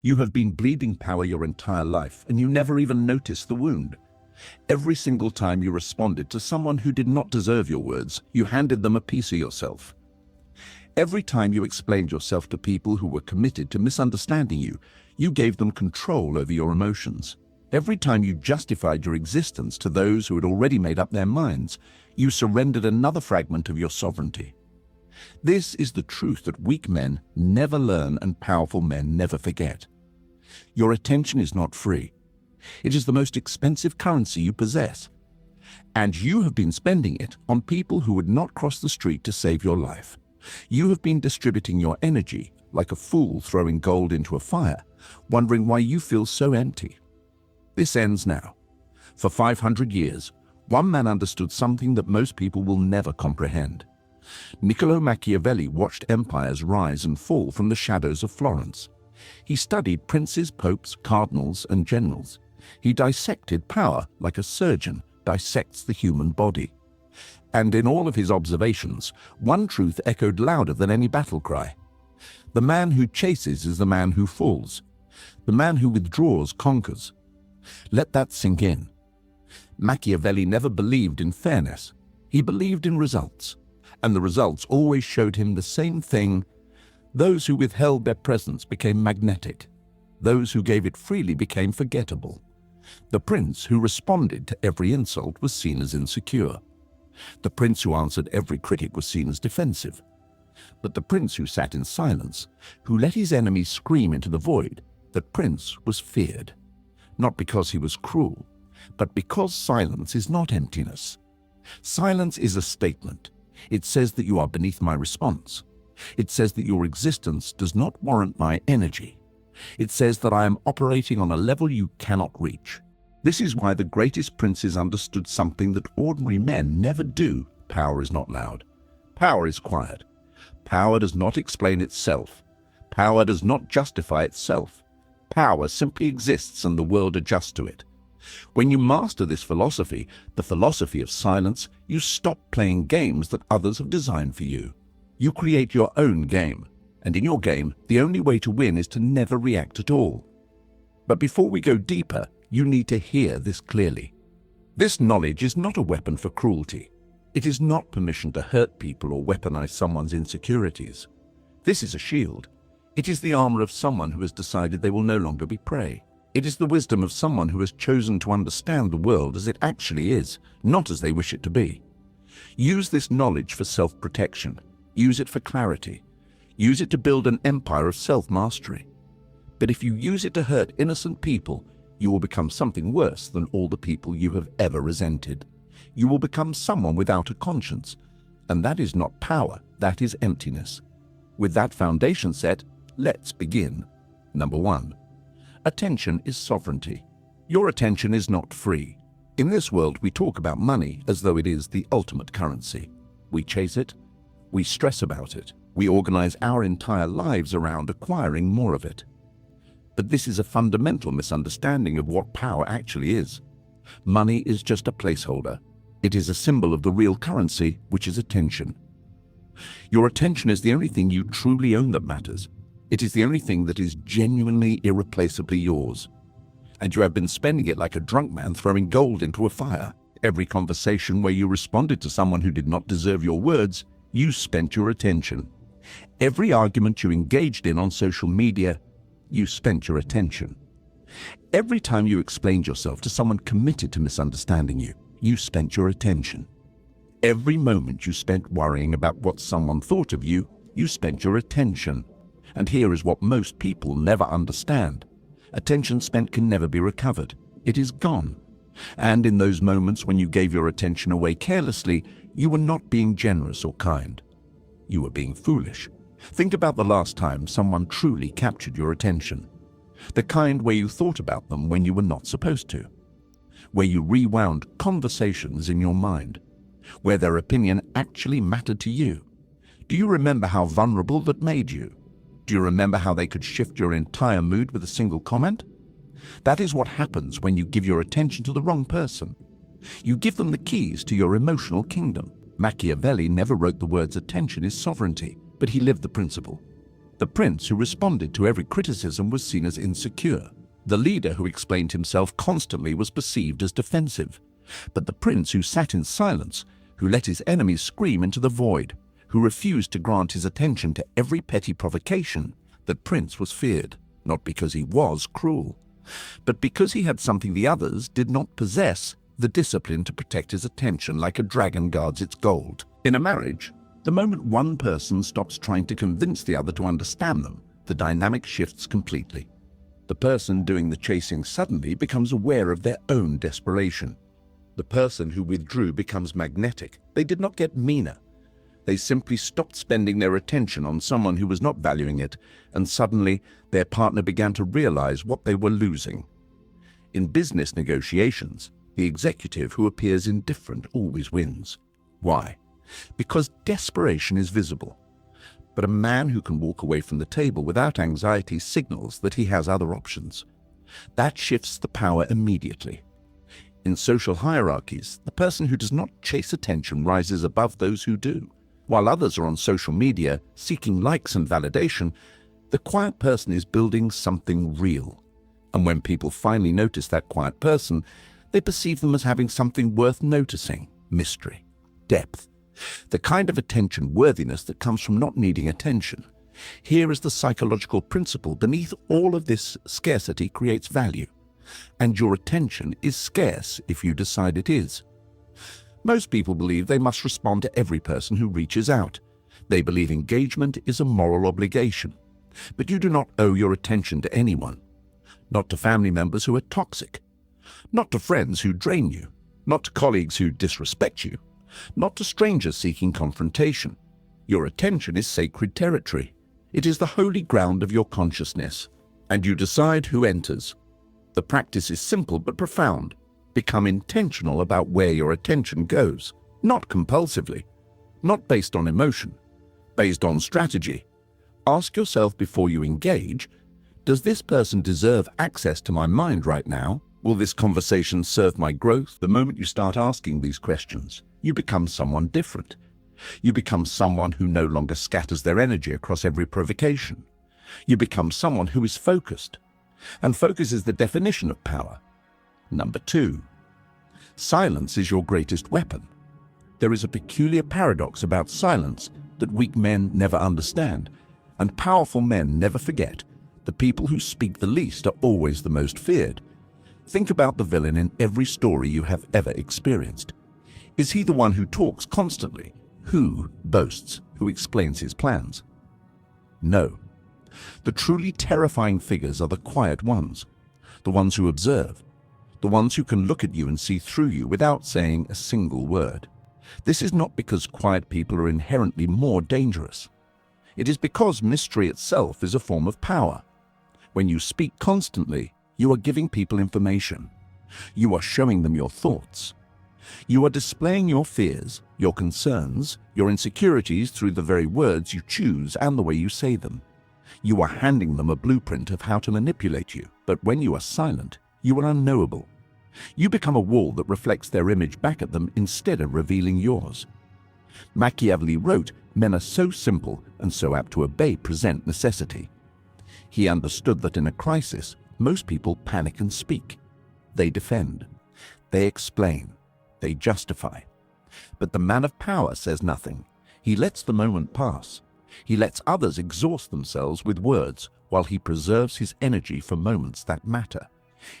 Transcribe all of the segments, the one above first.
You have been bleeding power your entire life, and you never even noticed the wound. Every single time you responded to someone who did not deserve your words, you handed them a piece of yourself. Every time you explained yourself to people who were committed to misunderstanding you, you gave them control over your emotions. Every time you justified your existence to those who had already made up their minds, you surrendered another fragment of your sovereignty. This is the truth that weak men never learn and powerful men never forget. Your attention is not free. It is the most expensive currency you possess. And you have been spending it on people who would not cross the street to save your life. You have been distributing your energy like a fool throwing gold into a fire, wondering why you feel so empty. This ends now. For 500 years, one man understood something that most people will never comprehend. Niccolò Machiavelli watched empires rise and fall from the shadows of Florence. He studied princes, popes, cardinals, and generals. He dissected power like a surgeon dissects the human body. And in all of his observations, one truth echoed louder than any battle cry. The man who chases is the man who falls. The man who withdraws conquers. Let that sink in. Machiavelli never believed in fairness. He believed in results. And the results always showed him the same thing. Those who withheld their presence became magnetic. Those who gave it freely became forgettable. The prince who responded to every insult was seen as insecure. The prince who answered every critic was seen as defensive. But the prince who sat in silence, who let his enemies scream into the void, that prince was feared. Not because he was cruel, but because silence is not emptiness. Silence is a statement. It says that you are beneath my response. It says that your existence does not warrant my energy. It says that I am operating on a level you cannot reach. This is why the greatest princes understood something that ordinary men never do. Power is not loud. Power is quiet. Power does not explain itself. Power does not justify itself. Power simply exists and the world adjusts to it. When you master this philosophy, the philosophy of silence, you stop playing games that others have designed for you. You create your own game, and in your game, the only way to win is to never react at all. But before we go deeper, you need to hear this clearly. This knowledge is not a weapon for cruelty. It is not permission to hurt people or weaponize someone's insecurities. This is a shield. It is the armor of someone who has decided they will no longer be prey. It is the wisdom of someone who has chosen to understand the world as it actually is, not as they wish it to be. Use this knowledge for self-protection. Use it for clarity. Use it to build an empire of self-mastery. But if you use it to hurt innocent people, you will become something worse than all the people you have ever resented. You will become someone without a conscience. And that is not power, that is emptiness. With that foundation set, let's begin. Number 1. Attention is sovereignty. Your attention is not free. In this world, we talk about money as though it is the ultimate currency. We chase it. We stress about it. We organize our entire lives around acquiring more of it. But this is a fundamental misunderstanding of what power actually is. Money is just a placeholder. It is a symbol of the real currency, which is attention. Your attention is the only thing you truly own that matters. It is the only thing that is genuinely, irreplaceably yours. And you have been spending it like a drunk man throwing gold into a fire. Every conversation where you responded to someone who did not deserve your words, you spent your attention. Every argument you engaged in on social media, you spent your attention. Every time you explained yourself to someone committed to misunderstanding you, you spent your attention. Every moment you spent worrying about what someone thought of you, you spent your attention. And here is what most people never understand. Attention spent can never be recovered. It is gone. And in those moments when you gave your attention away carelessly, you were not being generous or kind. You were being foolish. Think about the last time someone truly captured your attention. The kind where you thought about them when you were not supposed to. Where you rewound conversations in your mind. Where their opinion actually mattered to you. Do you remember how vulnerable that made you? Do you remember how they could shift your entire mood with a single comment? That is what happens when you give your attention to the wrong person. You give them the keys to your emotional kingdom. Machiavelli never wrote the words attention is sovereignty, but he lived the principle. The prince who responded to every criticism was seen as insecure. The leader who explained himself constantly was perceived as defensive. But the prince who sat in silence, who let his enemies scream into the void, who refused to grant his attention to every petty provocation, that prince was feared, not because he was cruel, but because he had something the others did not possess, the discipline to protect his attention like a dragon guards its gold. In a marriage, the moment one person stops trying to convince the other to understand them, the dynamic shifts completely. The person doing the chasing suddenly becomes aware of their own desperation. The person who withdrew becomes magnetic. They did not get meaner. They simply stopped spending their attention on someone who was not valuing it, and suddenly their partner began to realize what they were losing. In business negotiations, the executive who appears indifferent always wins. Why? Because desperation is visible. But a man who can walk away from the table without anxiety signals that he has other options. That shifts the power immediately. In social hierarchies, the person who does not chase attention rises above those who do. While others are on social media seeking likes and validation, the quiet person is building something real. And when people finally notice that quiet person, they perceive them as having something worth noticing: mystery, depth, the kind of attention worthiness that comes from not needing attention. Here is the psychological principle beneath all of this: scarcity creates value, and your attention is scarce if you decide it is. Most people believe they must respond to every person who reaches out. They believe engagement is a moral obligation. But you do not owe your attention to anyone. Not to family members who are toxic. Not to friends who drain you. Not to colleagues who disrespect you. Not to strangers seeking confrontation. Your attention is sacred territory. It is the holy ground of your consciousness, and you decide who enters. The practice is simple but profound. Become intentional about where your attention goes, not compulsively, not based on emotion, based on strategy. Ask yourself before you engage, does this person deserve access to my mind right now? Will this conversation serve my growth? The moment you start asking these questions, you become someone different. You become someone who no longer scatters their energy across every provocation. You become someone who is focused. And focus is the definition of power. Number 2. Silence is your greatest weapon. There is a peculiar paradox about silence that weak men never understand, and powerful men never forget. The people who speak the least are always the most feared. Think about the villain in every story you have ever experienced. Is he the one who talks constantly, who boasts, who explains his plans? No. The truly terrifying figures are the quiet ones, the ones who observe, the ones who can look at you and see through you without saying a single word. This is not because quiet people are inherently more dangerous. It is because mystery itself is a form of power. When you speak constantly, you are giving people information. You are showing them your thoughts. You are displaying your fears, your concerns, your insecurities through the very words you choose and the way you say them. You are handing them a blueprint of how to manipulate you, but when you are silent, you are unknowable. You become a wall that reflects their image back at them instead of revealing yours. Machiavelli wrote, "Men are so simple and so apt to obey present necessity." He understood that in a crisis, most people panic and speak. They defend. They explain. They justify. But the man of power says nothing. He lets the moment pass. He lets others exhaust themselves with words while he preserves his energy for moments that matter.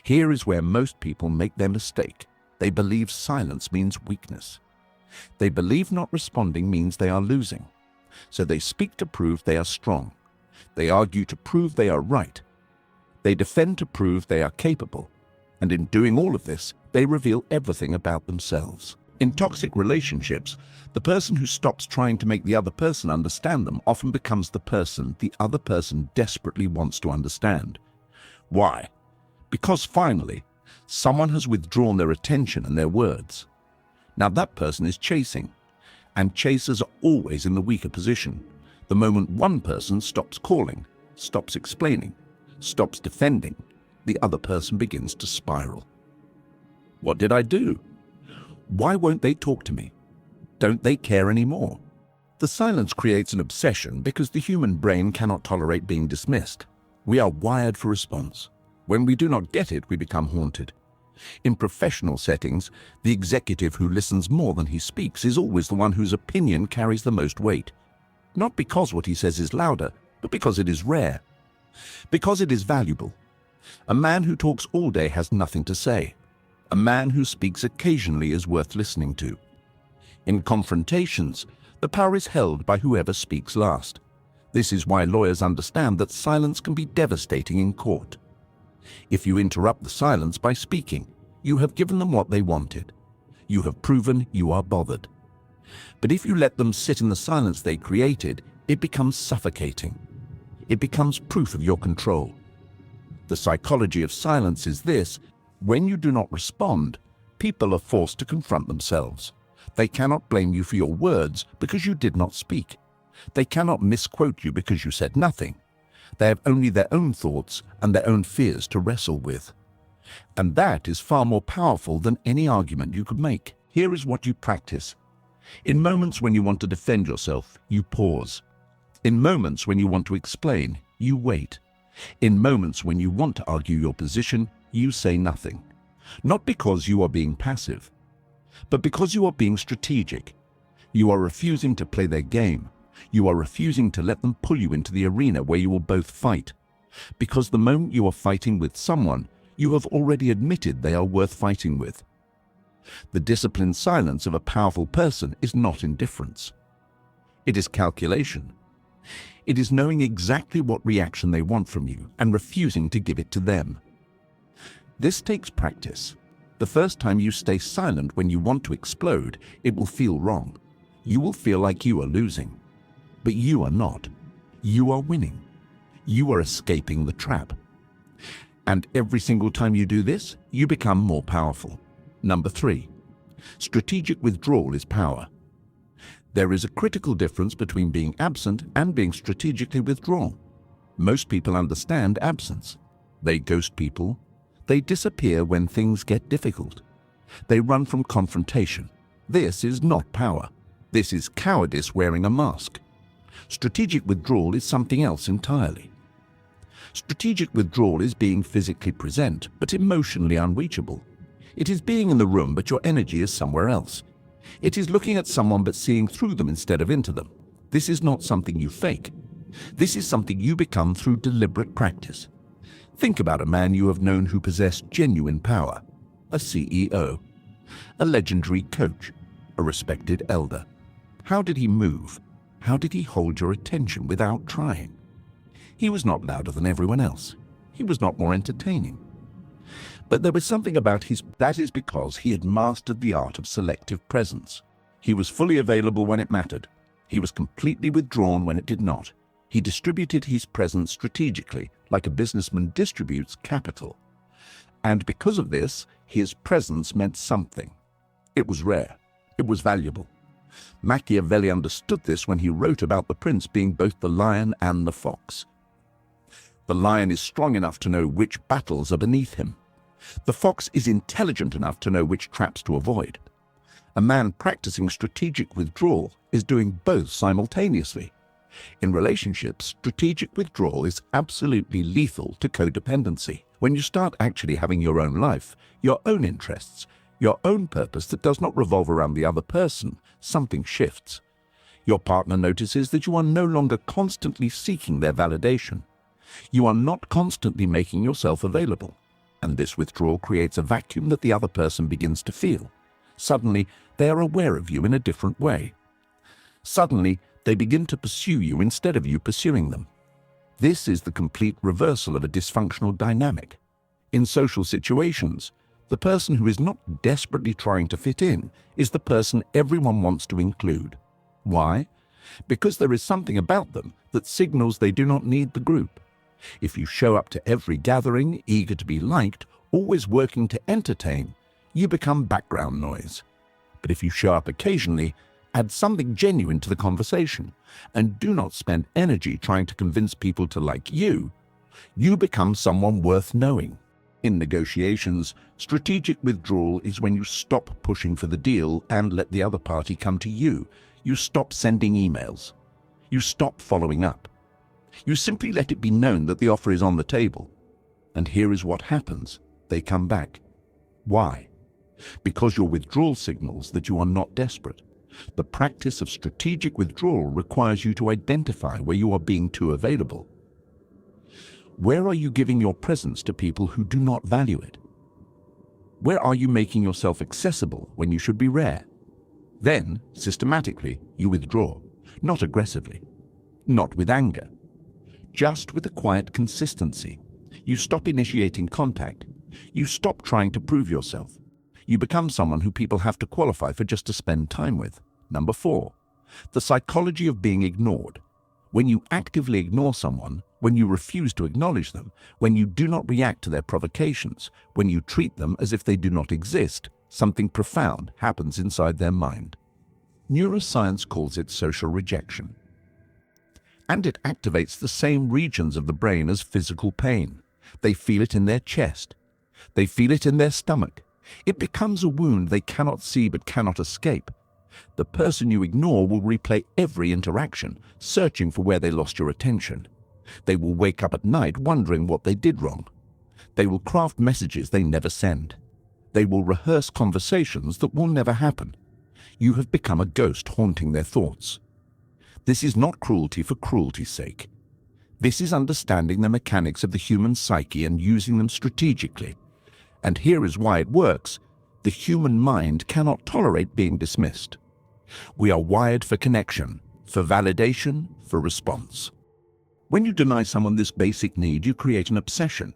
Here is where most people make their mistake. They believe silence means weakness. They believe not responding means they are losing. So they speak to prove they are strong. They argue to prove they are right. They defend to prove they are capable. And in doing all of this, they reveal everything about themselves. In toxic relationships, the person who stops trying to make the other person understand them often becomes the person the other person desperately wants to understand. Why? Because finally, someone has withdrawn their attention and their words. Now that person is chasing, and chasers are always in the weaker position. The moment one person stops calling, stops explaining, stops defending, the other person begins to spiral. What did I do? Why won't they talk to me? Don't they care anymore? The silence creates an obsession because the human brain cannot tolerate being dismissed. We are wired for response. When we do not get it, we become haunted. In professional settings, the executive who listens more than he speaks is always the one whose opinion carries the most weight. Not because what he says is louder, but because it is rare. Because it is valuable. A man who talks all day has nothing to say. A man who speaks occasionally is worth listening to. In confrontations, the power is held by whoever speaks last. This is why lawyers understand that silence can be devastating in court. If you interrupt the silence by speaking, you have given them what they wanted. You have proven you are bothered. But if you let them sit in the silence they created, it becomes suffocating. It becomes proof of your control. The psychology of silence is this: when you do not respond, people are forced to confront themselves. They cannot blame you for your words because you did not speak. They cannot misquote you because you said nothing. They have only their own thoughts and their own fears to wrestle with. And that is far more powerful than any argument you could make. Here is what you practice. In moments when you want to defend yourself, you pause. In moments when you want to explain, you wait. In moments when you want to argue your position, you say nothing. Not because you are being passive, but because you are being strategic. You are refusing to play their game. You are refusing to let them pull you into the arena where you will both fight. Because the moment you are fighting with someone, you have already admitted they are worth fighting with. The disciplined silence of a powerful person is not indifference. It is calculation. It is knowing exactly what reaction they want from you and refusing to give it to them. This takes practice. The first time you stay silent when you want to explode, it will feel wrong. You will feel like you are losing. But you are not. You are winning. You are escaping the trap. And every single time you do this, you become more powerful. Number 3. Strategic withdrawal is power. There is a critical difference between being absent and being strategically withdrawn. Most people understand absence. They ghost people. They disappear when things get difficult. They run from confrontation. This is not power. This is cowardice wearing a mask. Strategic withdrawal is something else entirely. Strategic withdrawal is being physically present, but emotionally unreachable. It is being in the room, but your energy is somewhere else. It is looking at someone but seeing through them instead of into them. This is not something you fake. This is something you become through deliberate practice. Think about a man you have known who possessed genuine power. A CEO. A legendary coach. A respected elder. How did he move? How did he hold your attention without trying? He was not louder than everyone else. He was not more entertaining. But there was something about that is because he had mastered the art of selective presence. He was fully available when it mattered. He was completely withdrawn when it did not. He distributed his presence strategically, like a businessman distributes capital. And because of this, his presence meant something. It was rare. It was valuable. Machiavelli understood this when he wrote about the prince being both the lion and the fox. The lion is strong enough to know which battles are beneath him. The fox is intelligent enough to know which traps to avoid. A man practicing strategic withdrawal is doing both simultaneously. In relationships, strategic withdrawal is absolutely lethal to codependency. When you start actually having your own life, your own interests, your own purpose that does not revolve around the other person, something shifts. Your partner notices that you are no longer constantly seeking their validation. You are not constantly making yourself available. And this withdrawal creates a vacuum that the other person begins to feel. Suddenly, they are aware of you in a different way. Suddenly, they begin to pursue you instead of you pursuing them. This is the complete reversal of a dysfunctional dynamic. In social situations, the person who is not desperately trying to fit in is the person everyone wants to include. Why? Because there is something about them that signals they do not need the group. If you show up to every gathering, eager to be liked, always working to entertain, you become background noise. But if you show up occasionally, add something genuine to the conversation, and do not spend energy trying to convince people to like you, you become someone worth knowing. In negotiations, strategic withdrawal is when you stop pushing for the deal and let the other party come to you. You stop sending emails. You stop following up. You simply let it be known that the offer is on the table. And here is what happens. They come back. Why? Because your withdrawal signals that you are not desperate. The practice of strategic withdrawal requires you to identify where you are being too available. Where are you giving your presence to people who do not value it? Where are you making yourself accessible when you should be rare? Then, systematically, you withdraw, not aggressively, not with anger, just with a quiet consistency. You stop initiating contact. You stop trying to prove yourself. You become someone who people have to qualify for just to spend time with. Number 4, the psychology of being ignored. When you actively ignore someone, when you refuse to acknowledge them, when you do not react to their provocations, when you treat them as if they do not exist, something profound happens inside their mind. Neuroscience calls it social rejection. And it activates the same regions of the brain as physical pain. They feel it in their chest. They feel it in their stomach. It becomes a wound they cannot see but cannot escape. The person you ignore will replay every interaction, searching for where they lost your attention. They will wake up at night wondering what they did wrong. They will craft messages they never send. They will rehearse conversations that will never happen. You have become a ghost haunting their thoughts. This is not cruelty for cruelty's sake. This is understanding the mechanics of the human psyche and using them strategically. And here is why it works. The human mind cannot tolerate being dismissed. We are wired for connection, for validation, for response. When you deny someone this basic need, you create an obsession.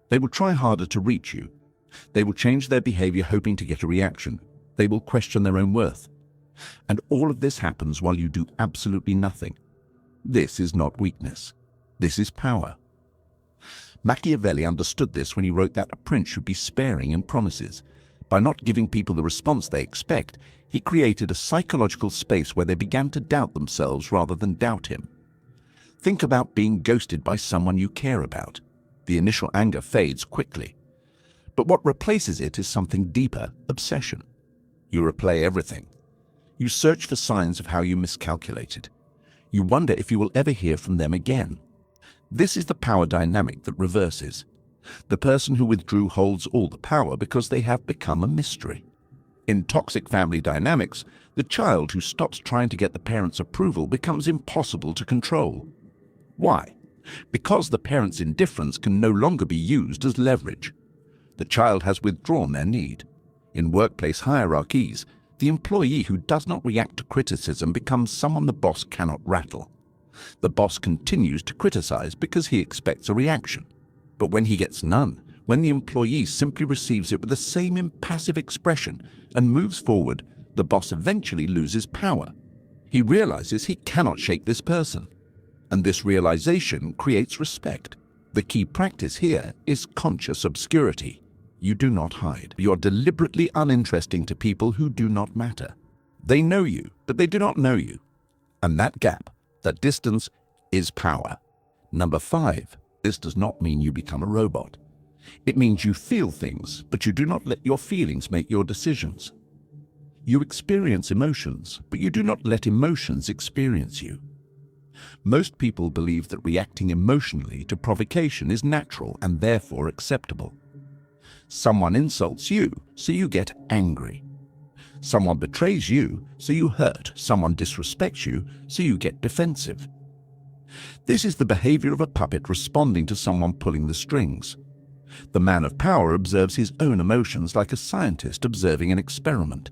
They will try harder to reach you. They will change their behavior hoping to get a reaction. They will question their own worth. And all of this happens while you do absolutely nothing. This is not weakness. This is power. Machiavelli understood this when he wrote that a prince should be sparing in promises. By not giving people the response they expect, he created a psychological space where they began to doubt themselves rather than doubt him. Think about being ghosted by someone you care about. The initial anger fades quickly. But what replaces it is something deeper, obsession. You replay everything. You search for signs of how you miscalculated. You wonder if you will ever hear from them again. This is the power dynamic that reverses. The person who withdrew holds all the power because they have become a mystery. In toxic family dynamics, the child who stops trying to get the parents' approval becomes impossible to control. Why? Because the parents' indifference can no longer be used as leverage. The child has withdrawn their need. In workplace hierarchies, the employee who does not react to criticism becomes someone the boss cannot rattle. The boss continues to criticize because he expects a reaction. But when he gets none, when the employee simply receives it with the same impassive expression and moves forward, the boss eventually loses power. He realizes he cannot shake this person. And this realization creates respect. The key practice here is conscious obscurity. You do not hide. You are deliberately uninteresting to people who do not matter. They know you, but they do not know you. And that gap, that distance, is power. Number 5, this does not mean you become a robot. It means you feel things, but you do not let your feelings make your decisions. You experience emotions, but you do not let emotions experience you. Most people believe that reacting emotionally to provocation is natural and therefore acceptable. Someone insults you, so you get angry. Someone betrays you, so you hurt. Someone disrespects you, so you get defensive. This is the behavior of a puppet responding to someone pulling the strings. The man of power observes his own emotions like a scientist observing an experiment.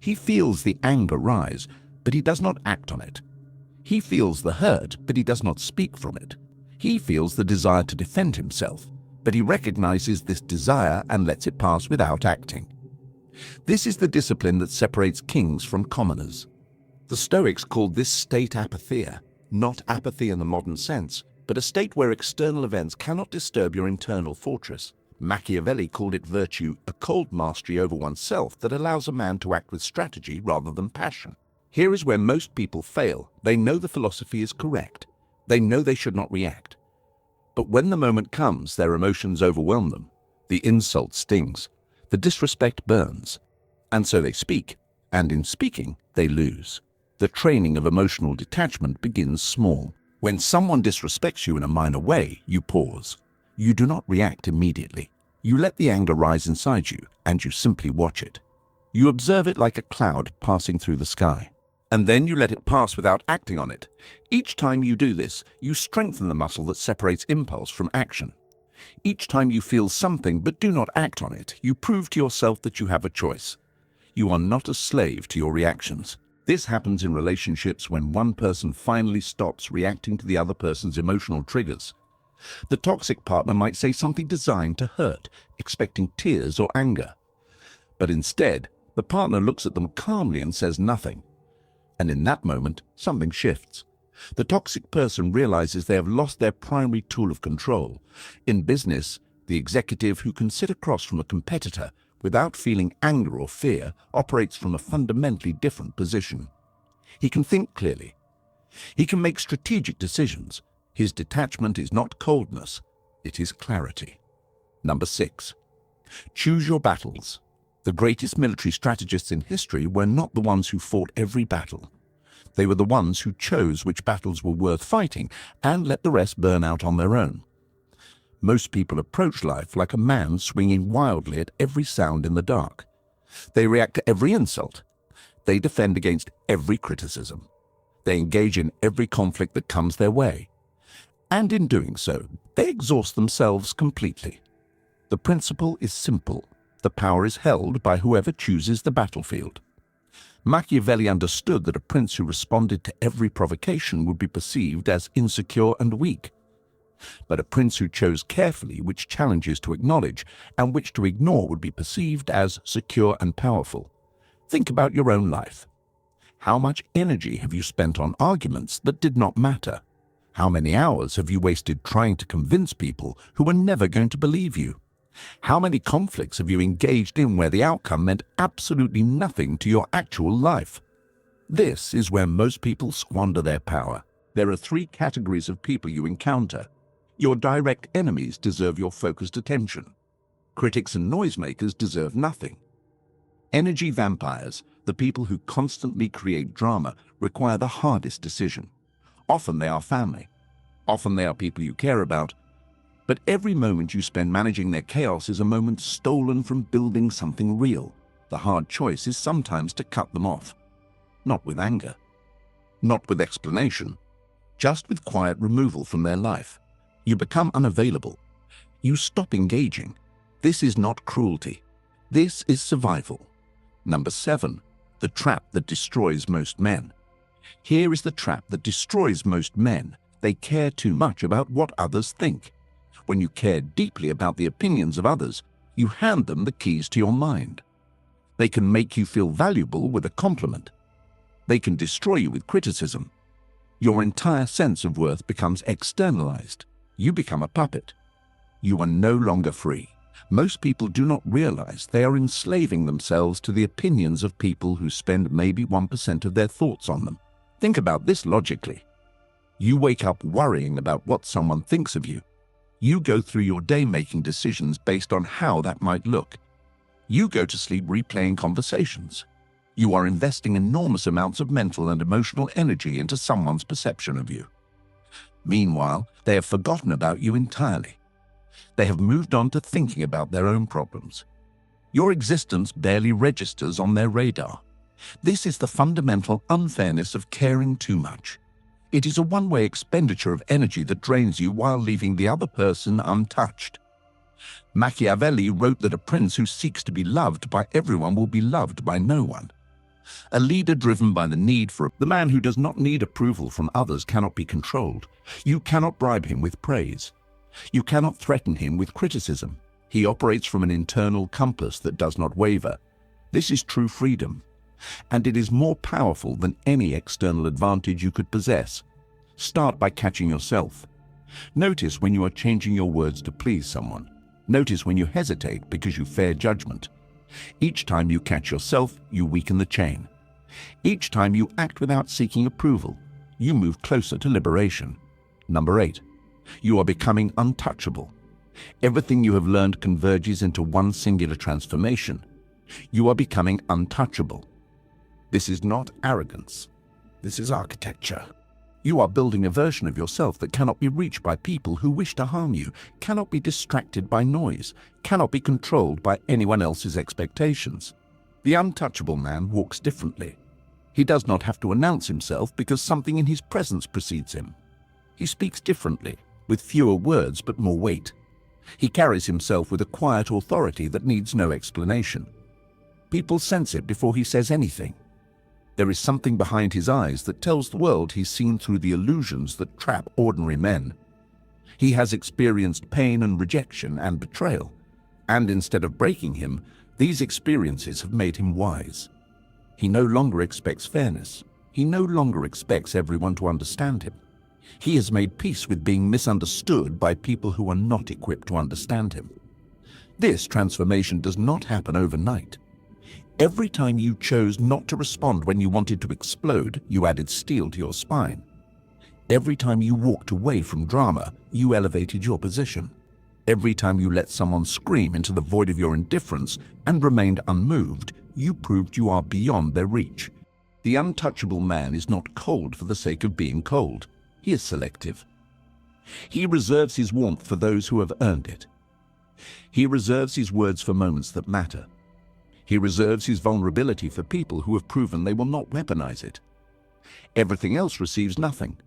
He feels the anger rise, but he does not act on it. He feels the hurt, but he does not speak from it. He feels the desire to defend himself, but he recognizes this desire and lets it pass without acting. This is the discipline that separates kings from commoners. The Stoics called this state apatheia, not apathy in the modern sense, but a state where external events cannot disturb your internal fortress. Machiavelli called it virtue, a cold mastery over oneself that allows a man to act with strategy rather than passion. Here is where most people fail. They know the philosophy is correct. They know they should not react. But when the moment comes, their emotions overwhelm them. The insult stings. The disrespect burns. And so they speak. And in speaking, they lose. The The training of emotional detachment begins small. When someone disrespects you in a minor way, you pause. You do not react immediately. You let the anger rise inside you, and you simply watch it. You observe it like a cloud passing through the sky. And then you let it pass without acting on it. Each time you do this, you strengthen the muscle that separates impulse from action. Each time you feel something but do not act on it, you prove to yourself that you have a choice. You are not a slave to your reactions. This happens in relationships when one person finally stops reacting to the other person's emotional triggers. The toxic partner might say something designed to hurt, expecting tears or anger. But instead, the partner looks at them calmly and says nothing. And in that moment, something shifts. The toxic person realizes they have lost their primary tool of control. In business, the executive who can sit across from a competitor without feeling anger or fear operates from a fundamentally different position. He can think clearly. He can make strategic decisions. His detachment is not coldness, it is clarity. Number 6. Choose your battles. The greatest military strategists in history were not the ones who fought every battle. They were the ones who chose which battles were worth fighting and let the rest burn out on their own. Most people approach life like a man swinging wildly at every sound in the dark. They react to every insult. They defend against every criticism. They engage in every conflict that comes their way. And in doing so, they exhaust themselves completely. The principle is simple. The power is held by whoever chooses the battlefield. Machiavelli understood that a prince who responded to every provocation would be perceived as insecure and weak. But a prince who chose carefully which challenges to acknowledge and which to ignore would be perceived as secure and powerful. Think about your own life. How much energy have you spent on arguments that did not matter? How many hours have you wasted trying to convince people who were never going to believe you? How many conflicts have you engaged in where the outcome meant absolutely nothing to your actual life? This is where most people squander their power. There are 3 categories of people you encounter. Your direct enemies deserve your focused attention. Critics and noisemakers deserve nothing. Energy vampires, the people who constantly create drama, require the hardest decision. Often they are family. Often they are people you care about. But every moment you spend managing their chaos is a moment stolen from building something real. The hard choice is sometimes to cut them off. Not with anger. Not with explanation. Just with quiet removal from their life. You become unavailable. You stop engaging. This is not cruelty. This is survival. Number 7. The trap that destroys most men. Here is the trap that destroys most men. They care too much about what others think. When you care deeply about the opinions of others, you hand them the keys to your mind. They can make you feel valuable with a compliment. They can destroy you with criticism. Your entire sense of worth becomes externalized. You become a puppet. You are no longer free. Most people do not realize they are enslaving themselves to the opinions of people who spend maybe 1% of their thoughts on them. Think about this logically. You wake up worrying about what someone thinks of you. You go through your day making decisions based on how that might look. You go to sleep replaying conversations. You are investing enormous amounts of mental and emotional energy into someone's perception of you. Meanwhile, they have forgotten about you entirely. They have moved on to thinking about their own problems. Your existence barely registers on their radar. This is the fundamental unfairness of caring too much. It is a one-way expenditure of energy that drains you while leaving the other person untouched. Machiavelli wrote that a prince who seeks to be loved by everyone will be loved by no one. A leader driven by the need for the man who does not need approval from others cannot be controlled. You cannot bribe him with praise. You cannot threaten him with criticism. He operates from an internal compass that does not waver. This is true freedom, and it is more powerful than any external advantage you could possess. Start by catching yourself. Notice when you are changing your words to please someone. Notice when you hesitate because you fear judgment. Each time you catch yourself, you weaken the chain. Each time you act without seeking approval, you move closer to liberation. Number 8. You are becoming untouchable. Everything you have learned converges into one singular transformation. You are becoming untouchable. This is not arrogance. This is architecture. You are building a version of yourself that cannot be reached by people who wish to harm you, cannot be distracted by noise, cannot be controlled by anyone else's expectations. The untouchable man walks differently. He does not have to announce himself because something in his presence precedes him. He speaks differently, with fewer words but more weight. He carries himself with a quiet authority that needs no explanation. People sense it before he says anything. There is something behind his eyes that tells the world he's seen through the illusions that trap ordinary men. He has experienced pain and rejection and betrayal, and instead of breaking him, these experiences have made him wise. He no longer expects fairness. He no longer expects everyone to understand him. He has made peace with being misunderstood by people who are not equipped to understand him. This transformation does not happen overnight. Every time you chose not to respond when you wanted to explode, you added steel to your spine. Every time you walked away from drama, you elevated your position. Every time you let someone scream into the void of your indifference and remained unmoved, you proved you are beyond their reach. The untouchable man is not cold for the sake of being cold. He is selective. He reserves his warmth for those who have earned it. He reserves his words for moments that matter. He reserves his vulnerability for people who have proven they will not weaponize it. Everything else receives nothing.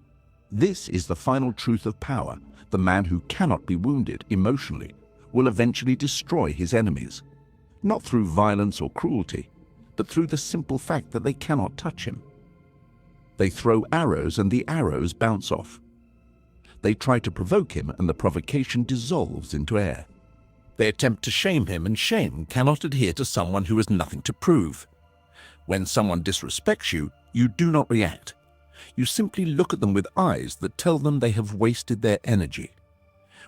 This is the final truth of power. The man who cannot be wounded emotionally will eventually destroy his enemies, not through violence or cruelty, but through the simple fact that they cannot touch him. They throw arrows and the arrows bounce off. They try to provoke him and the provocation dissolves into air. They attempt to shame him, and shame cannot adhere to someone who has nothing to prove. When someone disrespects you, you do not react. You simply look at them with eyes that tell them they have wasted their energy.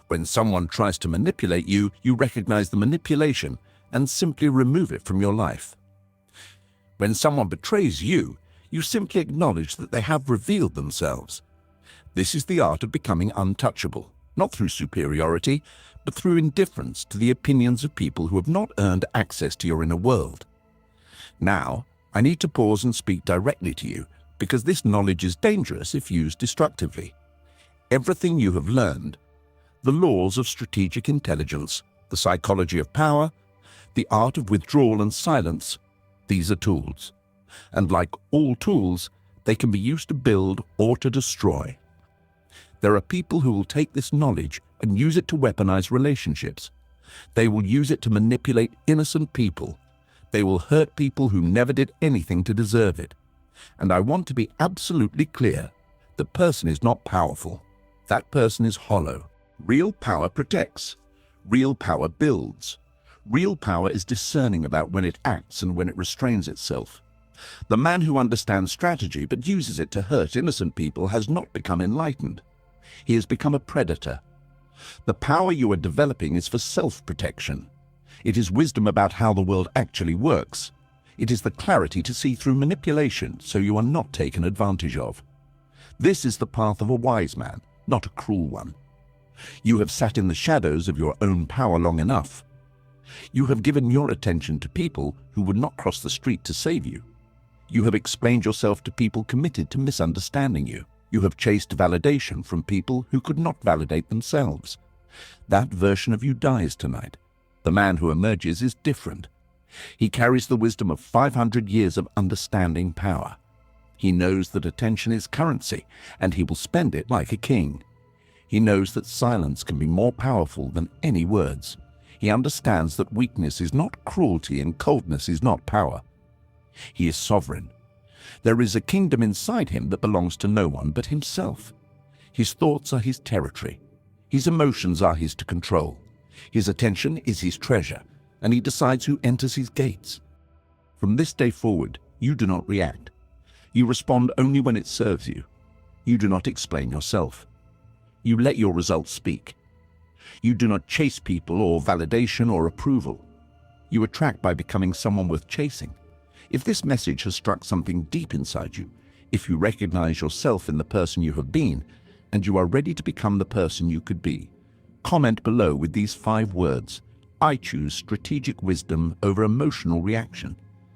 When someone tries to manipulate you, you recognize the manipulation and simply remove it from your life. When someone betrays you, you simply acknowledge that they have revealed themselves. This is the art of becoming untouchable, not through superiority, but through indifference to the opinions of people who have not earned access to your inner world. Now, I need to pause and speak directly to you, because this knowledge is dangerous if used destructively. Everything you have learned, the laws of strategic intelligence, the psychology of power, the art of withdrawal and silence, these are tools. And like all tools, they can be used to build or to destroy. There are people who will take this knowledge and use it to weaponize relationships. They will use it to manipulate innocent people. They will hurt people who never did anything to deserve it. And I want to be absolutely clear. The person is not powerful. That person is hollow. Real power protects. Real power builds. Real power is discerning about when it acts and when it restrains itself. The man who understands strategy but uses it to hurt innocent people has not become enlightened. He has become a predator. The power you are developing is for self-protection. It is wisdom about how the world actually works. It is the clarity to see through manipulation so you are not taken advantage of. This is the path of a wise man, not a cruel one. You have sat in the shadows of your own power long enough. You have given your attention to people who would not cross the street to save you. You have explained yourself to people committed to misunderstanding you. You have chased validation from people who could not validate themselves. That version of you dies tonight. The man who emerges is different. He carries the wisdom of 500 years of understanding power. He knows that attention is currency, and he will spend it like a king. He knows that silence can be more powerful than any words. He understands that weakness is not cruelty and coldness is not power. He is sovereign. There is a kingdom inside him that belongs to no one but himself. His thoughts are his territory. His emotions are his to control. His attention is his treasure, and he decides who enters his gates. From this day forward, you do not react. You respond only when it serves you. You do not explain yourself. You let your results speak. You do not chase people or validation or approval. You attract by becoming someone worth chasing. If this message has struck something deep inside you, if you recognize yourself in the person you have been, and you are ready to become the person you could be, comment below with these 5 words. I choose strategic wisdom over emotional reaction.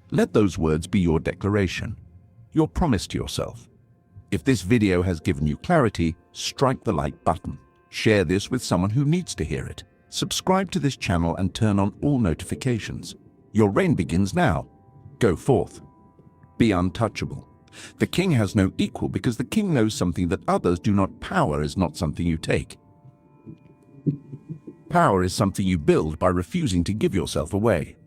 Let those words be your declaration, your promise to yourself. If this video has given you clarity, strike the like button. Share this with someone who needs to hear it. Subscribe to this channel and turn on all notifications. Your reign begins now. Go forth. Be untouchable. The king has no equal because the king knows something that others do not. Power is not something you take. Power is something you build by refusing to give yourself away.